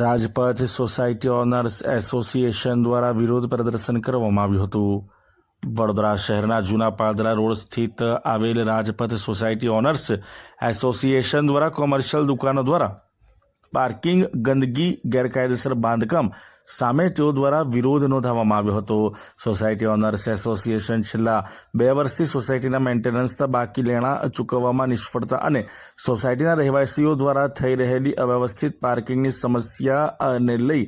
Rajpath society owners association દ્વારા વિરોધ પ્રદર્શન કરવામાં આવ્યું હતું। વડોદરા શહેરના જૂના પાદરા રોડ સ્થિત આવેલ રાજપથ સોસાયટી ઓનર્સ એસોસિએશન દ્વારા કોમર્શિયલ દુકાનો દ્વારા પાર્કિંગ ગંદકી ગેરકાયદેસર બાંધકામ સામે તેઓ દ્વારા વિરોધ નોંધાવવામાં આવ્યો હતો। સોસાયટી ઓનર્સ એસોસિએશન છેલ્લા 2 વર્ષથી સોસાયટીના મેન્ટેનન્સના બાકી લેણા ચૂકવવામાં નિષ્ફળતા અને સોસાયટીના રહેવાસીઓ દ્વારા થઈ રહેલી અવ્યવસ્થિત પાર્કિંગની સમસ્યાને લઈ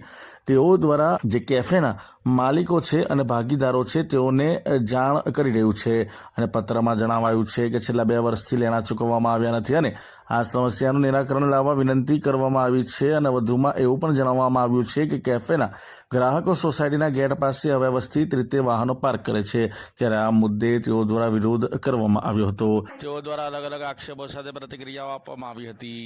તેઓ દ્વારા જે કેફેના માલિકો છે અને ભાગીદારો છે તેઓને જાણ કરી રહ્યું છે અને પત્રમાં જણાવાયું છે કે છેલ્લા 2 વર્ષથી લેણા ચૂકવવામાં આવ્યા નથી અને આ સમસ્યાનું નિરાકરણ લાવવા વિનંતી કરવામાં આવી છે। અને વધુમાં એવું પણ જણાવવામાં આવ્યું છે કે કેફેના ગ્રાહકો સોસાયટીના ગેટ પાસે અવ્યવસ્થિત રીતે વાહનો પાર્ક કરે છે, ત્યારે આ મુદ્દે તેઓ દ્વારા વિરોધ કરવામાં આવ્યો હતો। તેઓ દ્વારા અલગ અલગ આક્ષેપો સાથે પ્રતિક્રિયાઓ આપવામાં આવી હતી।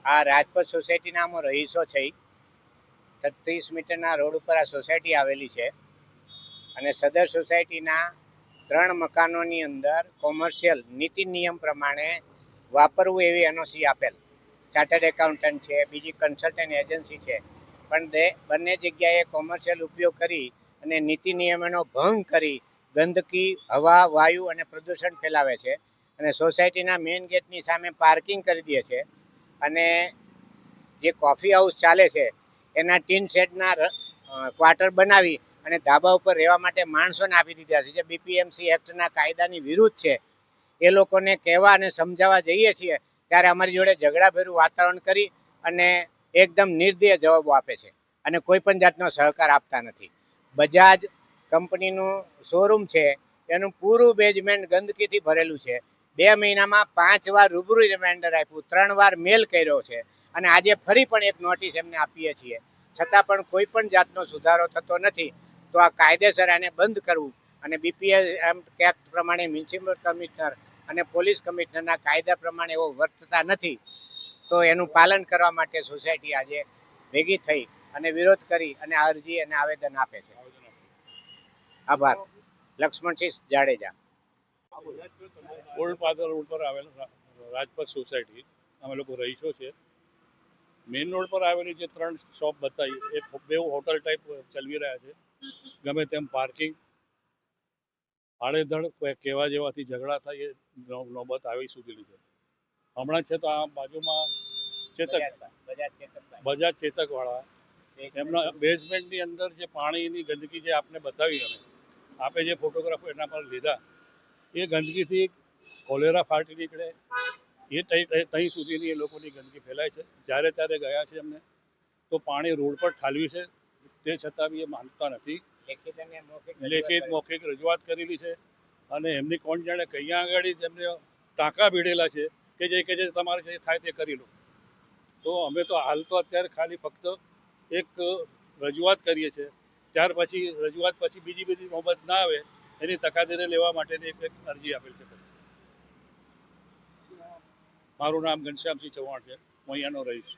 આ રાજપથ સોસાયટીના આમાં રહીશો છે। 30 મીટરના રોડ ઉપર આ સોસાયટી આવેલી છે અને સદર સોસાયટીના 3 મકાનોની અંદર કોમર્શિયલ નીતિ નિયમ પ્રમાણે વાપરવું એવી એનઓસી આપેલ। ચાર્ટર્ડ એકાઉન્ટન્ટ છે, બીજી કન્સલ્ટન્ટ એજન્સી છે, પણ બંને જગ્યાએ કોમર્શિયલ ઉપયોગ કરી અને નીતિ નિયમોનો ભંગ કરી ગંદકી, હવા, વાયુ અને પ્રદૂષણ ફેલાવે છે અને સોસાયટીના મેઇન ગેટની સામે પાર્કિંગ કરી દે છે અને જે કોફી હાઉસ ચાલે છે એના ટીન શેડના ક્વાર્ટર બનાવી અને ધાબા ઉપર રહેવા માટે માણસોને આપી દીધા છે, જે બીપીએમસી એક્ટના કાયદાની વિરુદ્ધ છે। એ લોકોને કહેવા અને સમજાવવા જઈએ છીએ ત્યારે અમારી જોડે ઝઘડાભર્યું વાતાવરણ કરી અને એકદમ નિર્દય જવાબો આપે છે અને કોઈ પણ જાતનો સહકાર આપતા નથી। બજાજ કંપનીનું શોરૂમ છે, એનું પૂરું બેઝમેન્ટ ગંદકીથી ભરેલું છે। 2 મહિનામાં 5 વાર રૂબરૂ રિમાઇન્ડર આપ્યું, 3 વાર મેલ કર્યો છે અને આજે ફરી પણ એક નોટિસ એમને આપીએ છીએ, છતાં પણ કોઈ પણ જાતનો સુધારો થતો નથી। તો આ કાયદેસર આને બંધ કરવું અને બીપીએમ એક્ટ પ્રમાણે મ્યુનિસિપલ કમિશનર અને પોલીસ કમિશનરના કાયદા પ્રમાણે એવો વર્તતા નથી, તો એનું પાલન કરવા માટે સોસાયટી આજે ભેગી થઈ અને વિરોધ કરી અને અરજી અને આવેદન આપે છે। આભાર। લક્ષ્મણસિંહ જાડેજા, ઓલ્ડ પાદર રોડ પર આવેલ રાજપથ સોસાયટી અમે લોકો રહીશો છે। મેઇન રોડ પર આવેલી જે 3 શોપ બતાવી એ 2 હોટલ ટાઈપ ચલવી રહ્યા છે। ગમે તેમ પાર્કિંગ, આડેધડ કહેવા જેવાથી ઝઘડા થાય એ નોબત આવી સુધીલી છે। હમણાં છે તો આ બાજુમાં બજાજ ચેતકવાળા એમના બેઝમેન્ટની અંદર જે પાણીની ગંદકી જે આપને બતાવી, આપે જે ફોટોગ્રાફો એના પર લીધા, એ ગંદકીથી કોલેરા ફાટી નીકળે એ ત્યાં સુધીની એ લોકોની ગંદકી ફેલાય છે। જ્યારે ત્યારે ગયા છે એમને તો પાણી રોડ પર ઠાલવી છે, તે છતાં બી એ માનતા નથી। લેખિત મૌખિક રજૂઆત કરેલી છે અને એમની કોણ જાણે કયા આગળ એમને ટાંકા ભીડેલા છે કે જે તમારે જે થાય તે કરી લો। તો અમે તો હાલ તો અત્યારે ખાલી ફક્ત એક રજૂઆત કરીએ છીએ, ત્યાર પછી રજૂઆત પછી બીજી બધી નોબત ના આવે એની તકાદરી લેવા માટેની એક અરજી આપેલ છે। મારું નામ ઘનશ્યામસિંહ ચૌહાણ છે, હું અહીંયાનો રહીશ।